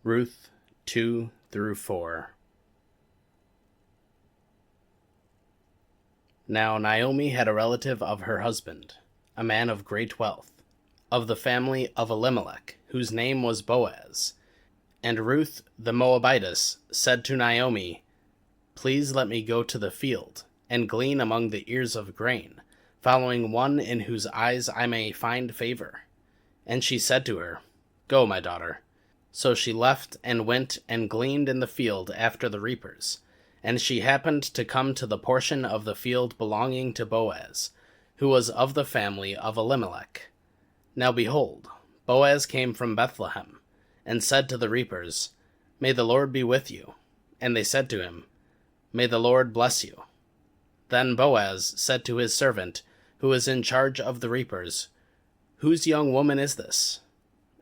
Ruth 2 through 4. Now Naomi had a relative of her husband, a man of great wealth, of the family of Elimelech, whose name was Boaz. And Ruth the Moabitess said to Naomi, "Please let me go to the field, and glean among the ears of grain, following one in whose eyes I may find favor." And she said to her, "Go, my daughter." So she left and went and gleaned in the field after the reapers. And she happened to come to the portion of the field belonging to Boaz, who was of the family of Elimelech. Now behold, Boaz came from Bethlehem, and said to the reapers, "May the Lord be with you." And they said to him, "May the Lord bless you." Then Boaz said to his servant, who was in charge of the reapers, "Whose young woman is this?"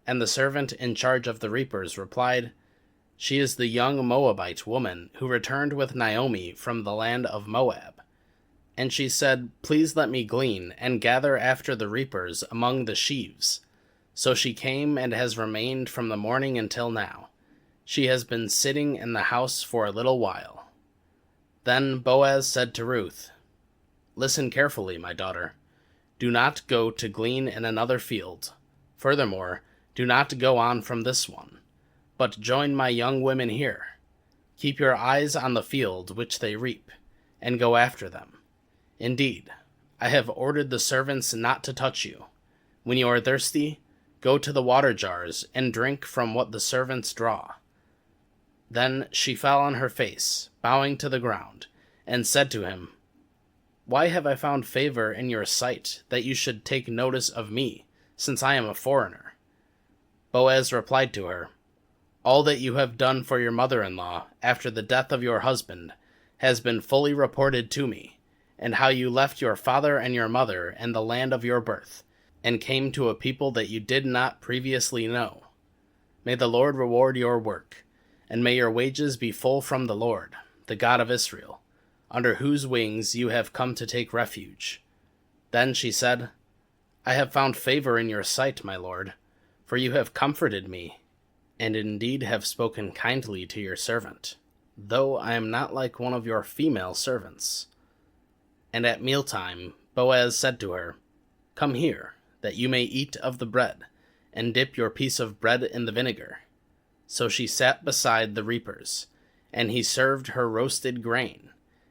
And the servant in charge of the reapers replied, "She is the young Moabite woman who returned with Naomi from the land of Moab." And she said, "Please let me glean and gather after the reapers among the sheaves." So she came and has remained from the morning until now. She has been sitting in the house for a little while. Then Boaz said to Ruth, "Listen carefully, my daughter. Do not go to glean in another field. Furthermore, do not go on from this one, but join my young women here. Keep your eyes on the field which they reap, and go after them. Indeed, I have ordered the servants not to touch you. When you are thirsty, go to the water jars and drink from what the servants draw." Then she fell on her face, bowing to the ground, and said to him, "Why have I found favor in your sight, that you should take notice of me, since I am a foreigner?" Boaz replied to her, "All that you have done for your mother-in-law after the death of your husband has been fully reported to me, and how you left your father and your mother and the land of your birth, and came to a people that you did not previously know. May the Lord reward your work, and may your wages be full from the Lord, the God of Israel, under whose wings you have come to take refuge." Then she said, "I have found favor in your sight, my lord, for you have comforted me, and indeed have spoken kindly to your servant, though I am not like one of your female servants." And at mealtime Boaz said to her, "Come here, that you may eat of the bread, and dip your piece of bread in the vinegar." So she sat beside the reapers, and he served her roasted grain,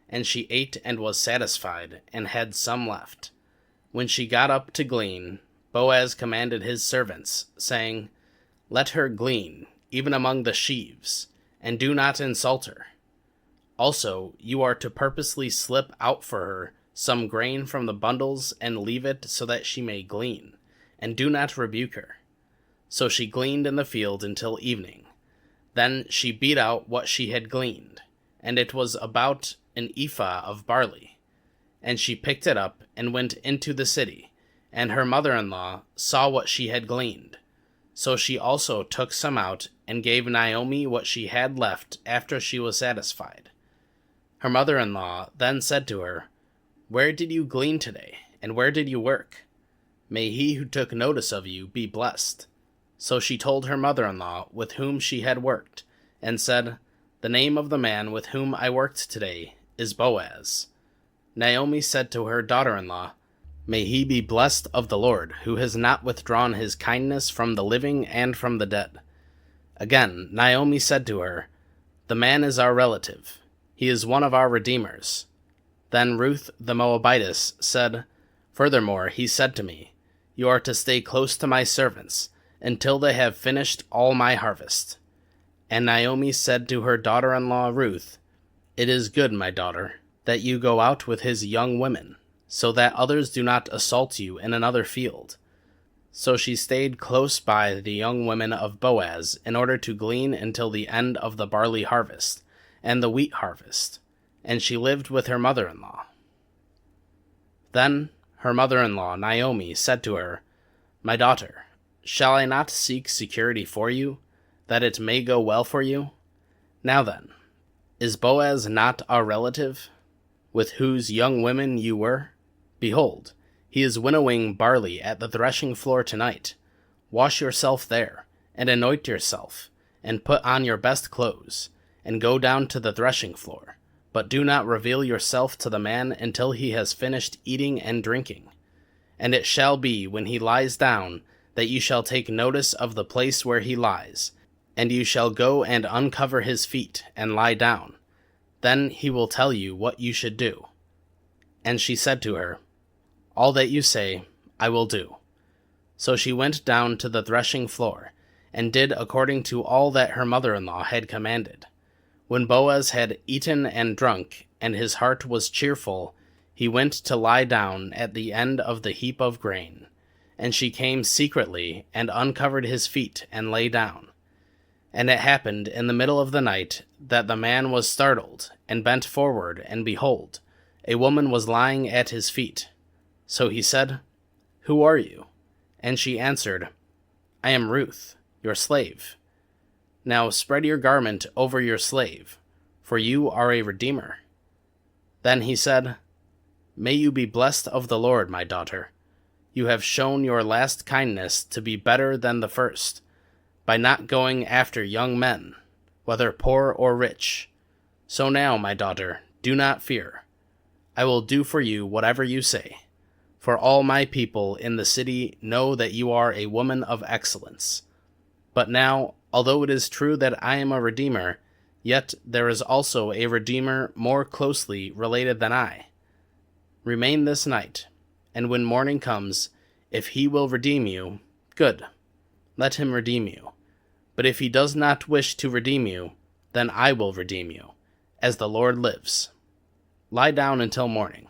and she ate and was satisfied, and had some left. When she got up to glean, Boaz commanded his servants, saying, "Let her glean, even among the sheaves, and do not insult her. Also, you are to purposely slip out for her some grain from the bundles and leave it so that she may glean, and do not rebuke her." So she gleaned in the field until evening. Then she beat out what she had gleaned, and it was about an ephah of barley. And she picked it up and went into the city, and her mother-in-law saw what she had gleaned. So she also took some out and gave Naomi what she had left after she was satisfied. Her mother-in-law then said to her, "Where did you glean today, and where did you work? May he who took notice of you be blessed." So she told her mother-in-law with whom she had worked, and said, "The name of the man with whom I worked today is Boaz." Naomi said to her daughter-in-law, "May he be blessed of the Lord, who has not withdrawn his kindness from the living and from the dead." Again Naomi said to her, "The man is our relative. He is one of our redeemers." Then Ruth the Moabitess said, "Furthermore he said to me, 'You are to stay close to my servants, until they have finished all my harvest.'" And Naomi said to her daughter-in-law Ruth, "It is good, my daughter, that you go out with his young women, so that others do not assault you in another field." So she stayed close by the young women of Boaz in order to glean until the end of the barley harvest and the wheat harvest, and she lived with her mother-in-law. Then her mother-in-law Naomi said to her, "My daughter, shall I not seek security for you, that it may go well for you? Now then, is Boaz not our relative, with whose young women you were? Behold, he is winnowing barley at the threshing floor tonight. Wash yourself there, and anoint yourself, and put on your best clothes, and go down to the threshing floor. But do not reveal yourself to the man until he has finished eating and drinking. And it shall be, when he lies down, that you shall take notice of the place where he lies, and you shall go and uncover his feet, and lie down. Then he will tell you what you should do. And she said to her, All that you say, I will do. So she went down to the threshing floor, and did according to all that her mother-in-law had commanded. When Boaz had eaten and drunk, and his heart was cheerful, he went to lie down at the end of the heap of grain. And she came secretly, and uncovered his feet, and lay down. And it happened in the middle of the night, that the man was startled, and bent forward, and behold, a woman was lying at his feet. So he said, Who are you? And she answered, I am Ruth, your slave. Now spread your garment over your slave, for you are a redeemer. Then he said, May you be blessed of the Lord, my daughter. You have shown your last kindness to be better than the first, by not going after young men, whether poor or rich. So now, my daughter, do not fear. I will do for you whatever you say, for all my people in the city know that you are a woman of excellence. But now, although it is true that I am a redeemer, yet there is also a redeemer more closely related than I. Remain this night, and when morning comes, if he will redeem you, good, let him redeem you. But if he does not wish to redeem you, then I will redeem you, as the Lord lives. Lie down until morning.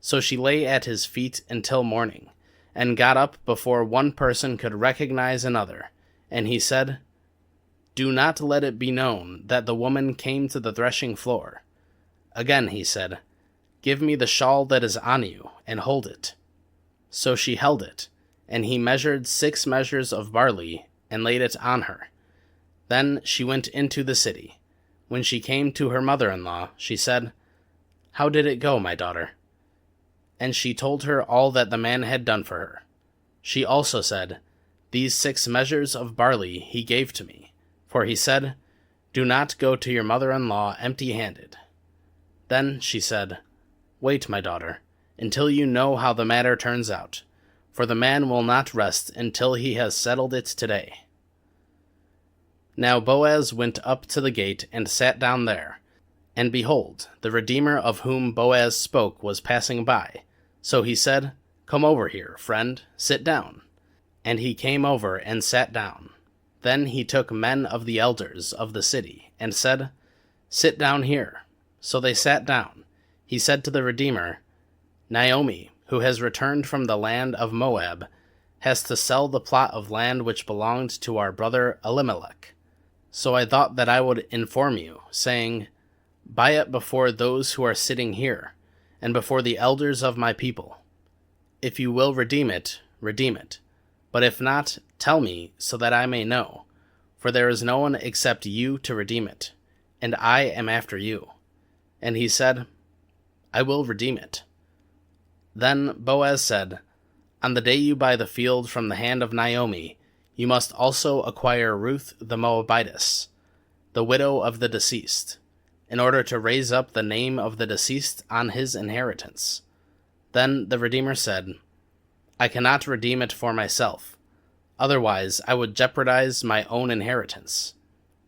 So she lay at his feet until morning, and got up before one person could recognize another. And he said, Do not let it be known that the woman came to the threshing floor. Again he said, Give me the shawl that is on you, and hold it. So she held it, and he measured 6 measures of barley, and laid it on her. Then she went into the city. When she came to her mother-in-law, she said, How did it go, my daughter? And she told her all that the man had done for her. She also said, These 6 measures of barley he gave to me, for he said, Do not go to your mother-in-law empty-handed. Then she said, Wait, my daughter, until you know how the matter turns out, for the man will not rest until he has settled it today. Now Boaz went up to the gate and sat down there. And behold, the Redeemer of whom Boaz spoke was passing by. So he said, Come over here, friend, sit down. And he came over and sat down. Then he took men of the elders of the city, and said, Sit down here. So they sat down. He said to the Redeemer, Naomi, who has returned from the land of Moab, has to sell the plot of land which belonged to our brother Elimelech. So I thought that I would inform you, saying, Buy it before those who are sitting here, and before the elders of my people. If you will redeem it, redeem it. But if not, tell me, so that I may know. For there is no one except you to redeem it, and I am after you. And he said, I will redeem it. Then Boaz said, On the day you buy the field from the hand of Naomi, you must also acquire Ruth the Moabitess, the widow of the deceased, in order to raise up the name of the deceased on his inheritance. Then the Redeemer said, I cannot redeem it for myself. Otherwise I would jeopardize my own inheritance.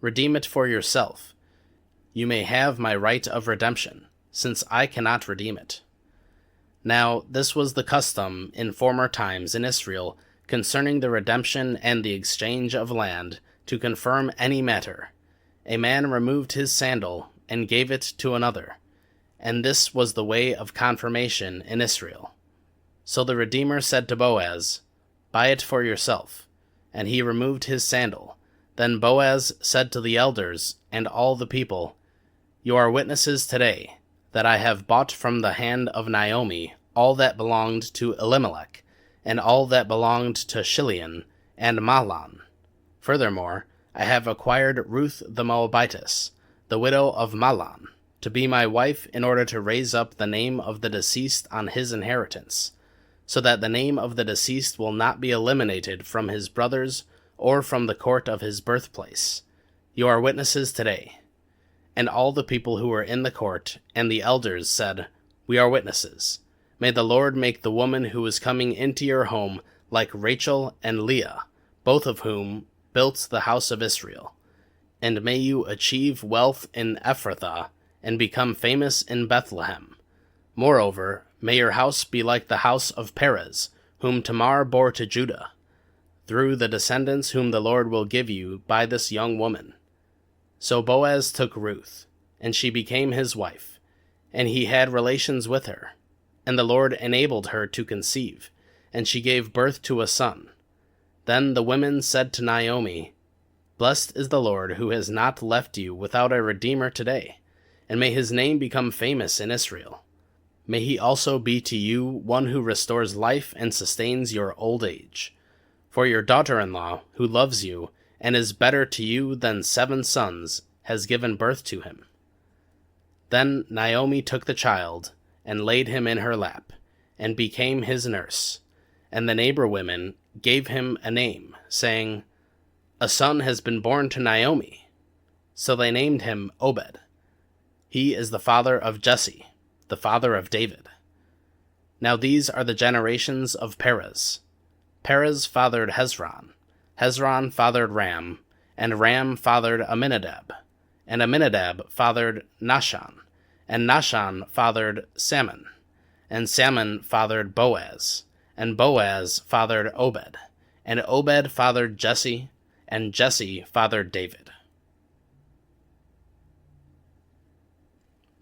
Redeem it for yourself. You may have my right of redemption, since I cannot redeem it. Now this was the custom in former times in Israel concerning the redemption and the exchange of land, to confirm any matter. A man removed his sandal and gave it to another, and this was the way of confirmation in Israel. So the Redeemer said to Boaz, Buy it for yourself. And he removed his sandal. Then Boaz said to the elders and all the people, You are witnesses today that I have bought from the hand of Naomi all that belonged to Elimelech, and all that belonged to Chilion and Mahlon. Furthermore, I have acquired Ruth the Moabitess, the widow of Mahlon, to be my wife in order to raise up the name of the deceased on his inheritance, so that the name of the deceased will not be eliminated from his brothers or from the court of his birthplace. You are witnesses today." And all the people who were in the court and the elders said, "We are witnesses. May the Lord make the woman who is coming into your home like Rachel and Leah, both of whom built the house of Israel. And may you achieve wealth in Ephrathah and become famous in Bethlehem. Moreover, may your house be like the house of Perez, whom Tamar bore to Judah, through the descendants whom the Lord will give you by this young woman." So Boaz took Ruth, and she became his wife, and he had relations with her. And the Lord enabled her to conceive, and she gave birth to a son. Then the women said to Naomi, "Blessed is the Lord, who has not left you without a redeemer today, and may his name become famous in Israel. May he also be to you one who restores life and sustains your old age. For your daughter-in-law, who loves you, and is better to you than 7 sons, has given birth to him." Then Naomi took the child, and laid him in her lap, and became his nurse. And the neighbor women gave him a name, saying, "A son has been born to Naomi." So they named him Obed. He is the father of Jesse, the father of David. Now these are the generations of Perez. Perez fathered Hezron. Hezron fathered Ram, and Ram fathered Amminadab, and Amminadab fathered Nahshon, and Nahshon fathered Salmon, and Salmon fathered Boaz, and Boaz fathered Obed, and Obed fathered Jesse, and Jesse fathered David.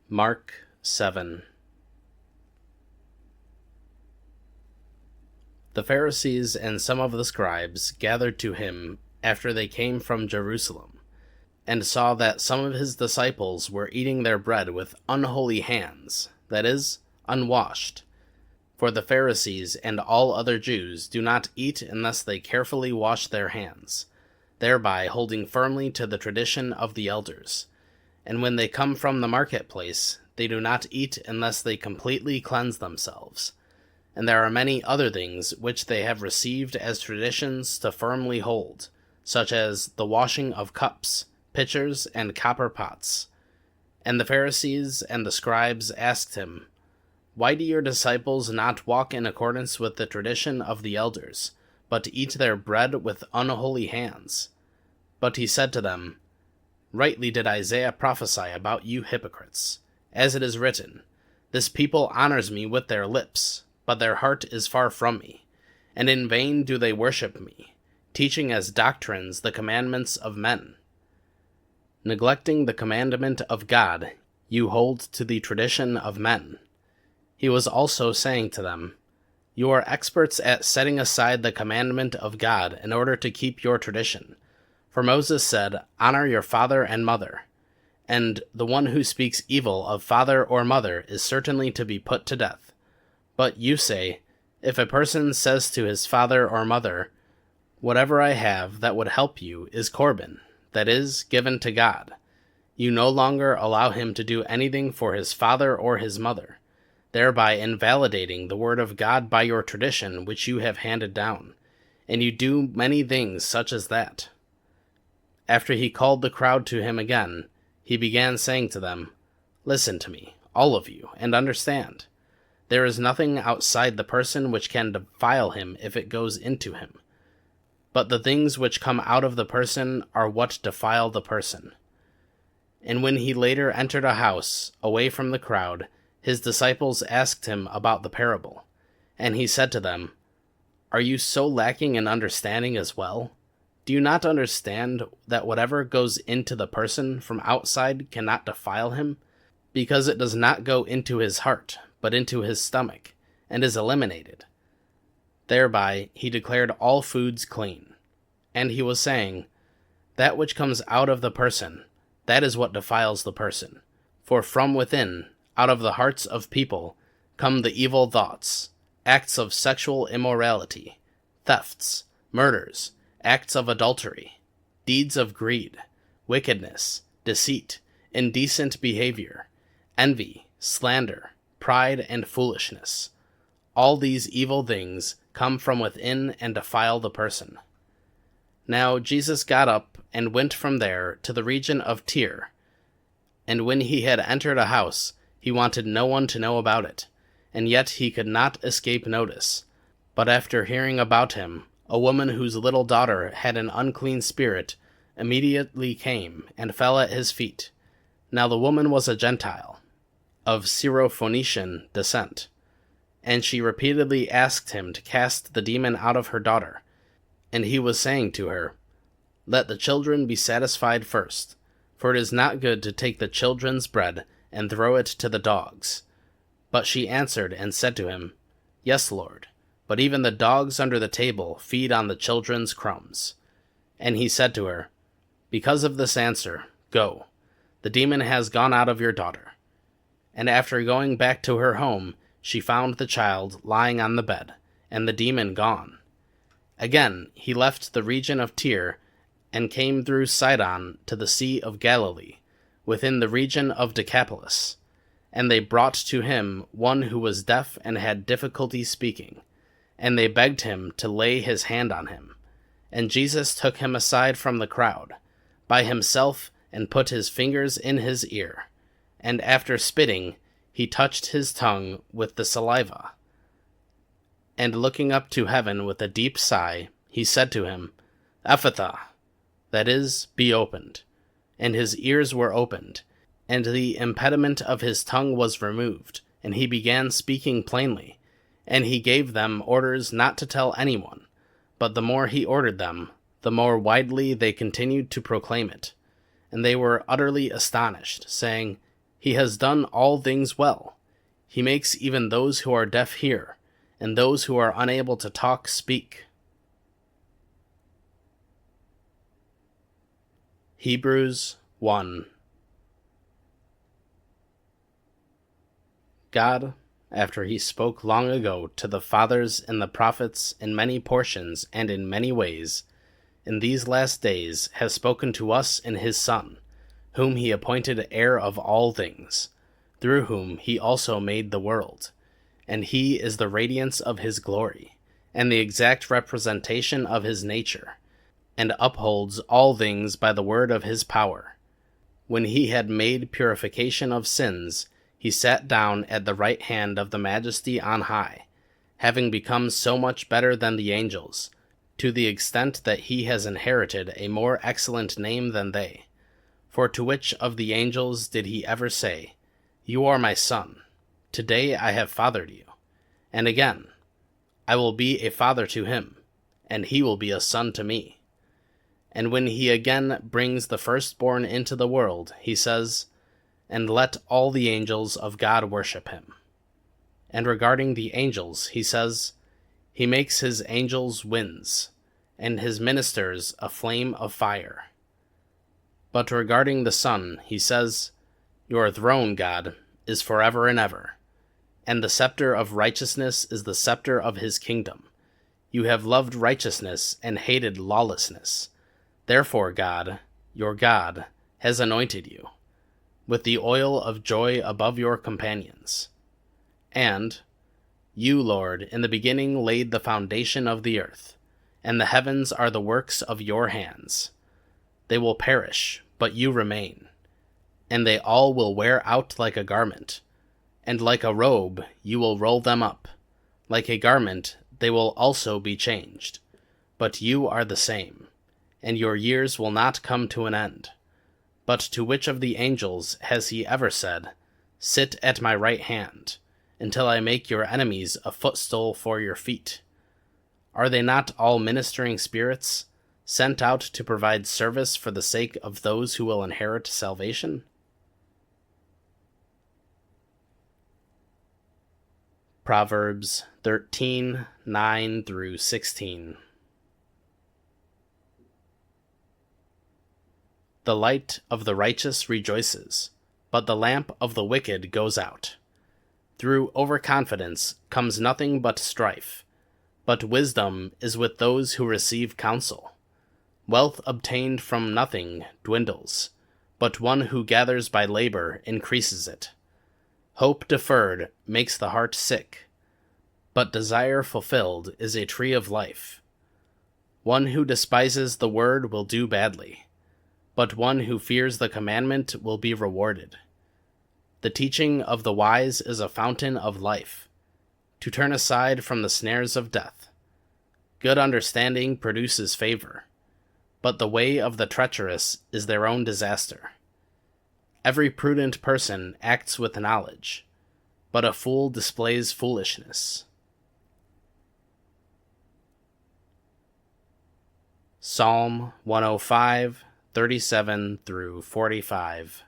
Mark 7. The Pharisees and some of the scribes gathered to him after they came from Jerusalem, and saw that some of his disciples were eating their bread with unholy hands, that is, unwashed. For the Pharisees and all other Jews do not eat unless they carefully wash their hands, thereby holding firmly to the tradition of the elders. And when they come from the marketplace, they do not eat unless they completely cleanse themselves. And there are many other things which they have received as traditions to firmly hold, such as the washing of cups, pitchers, and copper pots. And the Pharisees and the scribes asked him, "Why do your disciples not walk in accordance with the tradition of the elders, but eat their bread with unholy hands?" But he said to them, "Rightly did Isaiah prophesy about you hypocrites, as it is written, 'This people honors me with their lips, but their heart is far from me, and in vain do they worship me, teaching as doctrines the commandments of men.' Neglecting the commandment of God, you hold to the tradition of men." He was also saying to them, "You are experts at setting aside the commandment of God in order to keep your tradition. For Moses said, 'Honor your father and mother,' and the one who speaks evil of father or mother is certainly to be put to death. But you say, if a person says to his father or mother, 'Whatever I have that would help you is Corban,' that is, given to God, you no longer allow him to do anything for his father or his mother, thereby invalidating the word of God by your tradition which you have handed down, and you do many things such as that." After he called the crowd to him again, he began saying to them, "Listen to me, all of you, and understand. There is nothing outside the person which can defile him if it goes into him. But the things which come out of the person are what defile the person." And when he later entered a house, away from the crowd, his disciples asked him about the parable. And he said to them, "Are you so lacking in understanding as well? Do you not understand that whatever goes into the person from outside cannot defile him? Because it does not go into his heart, but into his stomach, and is eliminated." Thereby he declared all foods clean. And he was saying, "That which comes out of the person, that is what defiles the person. For from within, out of the hearts of people, come the evil thoughts, acts of sexual immorality, thefts, murders, acts of adultery, deeds of greed, wickedness, deceit, indecent behavior, envy, slander, pride, and foolishness. All these evil things come from within and defile the person." Now Jesus got up and went from there to the region of Tyre. And when he had entered a house, he wanted no one to know about it, and yet he could not escape notice. But after hearing about him, a woman whose little daughter had an unclean spirit immediately came and fell at his feet. Now the woman was a Gentile, of Syrophoenician descent, and she repeatedly asked him to cast the demon out of her daughter. And he was saying to her, "Let the children be satisfied first, for it is not good to take the children's bread and throw it to the dogs." But she answered and said to him, "Yes, Lord, but even the dogs under the table feed on the children's crumbs." And he said to her, "Because of this answer, go. The demon has gone out of your daughter." And after going back to her home, she found the child lying on the bed, and the demon gone. Again he left the region of Tyre, and came through Sidon to the Sea of Galilee, within the region of Decapolis. And they brought to him one who was deaf and had difficulty speaking, and they begged him to lay his hand on him. And Jesus took him aside from the crowd, by himself, and put his fingers in his ear, and after spitting, he touched his tongue with the saliva. And looking up to heaven with a deep sigh, he said to him, "Ephphatha," that is, be opened. And his ears were opened, and the impediment of his tongue was removed, and he began speaking plainly. And he gave them orders not to tell anyone, but the more he ordered them, the more widely they continued to proclaim it. And they were utterly astonished, saying, "He has done all things well. He makes even those who are deaf hear, and those who are unable to talk speak." Hebrews 1. God, after he spoke long ago to the fathers and the prophets in many portions and in many ways, in these last days has spoken to us in his Son, whom he appointed heir of all things, through whom he also made the world. And he is the radiance of his glory, and the exact representation of his nature, and upholds all things by the word of his power. When he had made purification of sins, he sat down at the right hand of the Majesty on high, having become so much better than the angels, to the extent that he has inherited a more excellent name than they. For to which of the angels did he ever say, "You are my son, today I have fathered you"? And again, "I will be a father to him, and he will be a son to me"? And when he again brings the firstborn into the world, he says, "And let all the angels of God worship him." And regarding the angels, he says, "He makes his angels winds, and his ministers a flame of fire." But regarding the Son, he says, "Your throne, God, is forever and ever, and the scepter of righteousness is the scepter of his kingdom. You have loved righteousness and hated lawlessness. Therefore God, your God, has anointed you with the oil of joy above your companions. And you, Lord, in the beginning laid the foundation of the earth, and the heavens are the works of your hands. They will perish, but you remain, and they all will wear out like a garment, and like a robe you will roll them up. Like a garment they will also be changed. But you are the same, and your years will not come to an end. But to which of the angels has he ever said, 'Sit at my right hand, until I make your enemies a footstool for your feet'? Are they not all ministering spirits, sent out to provide service for the sake of those who will inherit salvation?" Proverbs 13:9-16. The light of the righteous rejoices, but the lamp of the wicked goes out. Through overconfidence comes nothing but strife, but wisdom is with those who receive counsel. Wealth obtained from nothing dwindles, but one who gathers by labor increases it. Hope deferred makes the heart sick, but desire fulfilled is a tree of life. One who despises the word will do badly, but one who fears the commandment will be rewarded. The teaching of the wise is a fountain of life, to turn aside from the snares of death. Good understanding produces favor, but the way of the treacherous is their own disaster. Every prudent person acts with knowledge, but a fool displays foolishness. Psalm 105, 37 through 45.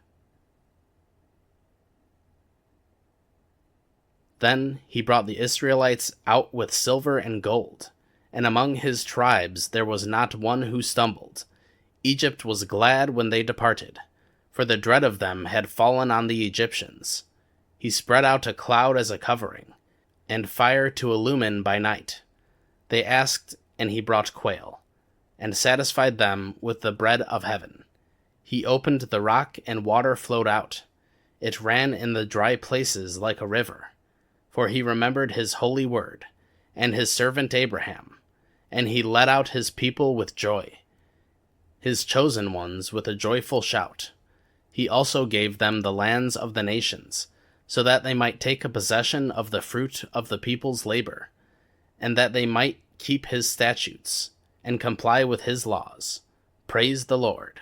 Then he brought the Israelites out with silver and gold, and among his tribes there was not one who stumbled. Egypt was glad when they departed, for the dread of them had fallen on the Egyptians. He spread out a cloud as a covering, and fire to illumine by night. They asked, and he brought quail, and satisfied them with the bread of heaven. He opened the rock, and water flowed out. It ran in the dry places like a river. For he remembered his holy word, and his servant Abraham, and he led out his people with joy, his chosen ones with a joyful shout. He also gave them the lands of the nations, so that they might take a possession of the fruit of the people's labor, and that they might keep his statutes, and comply with his laws. Praise the Lord.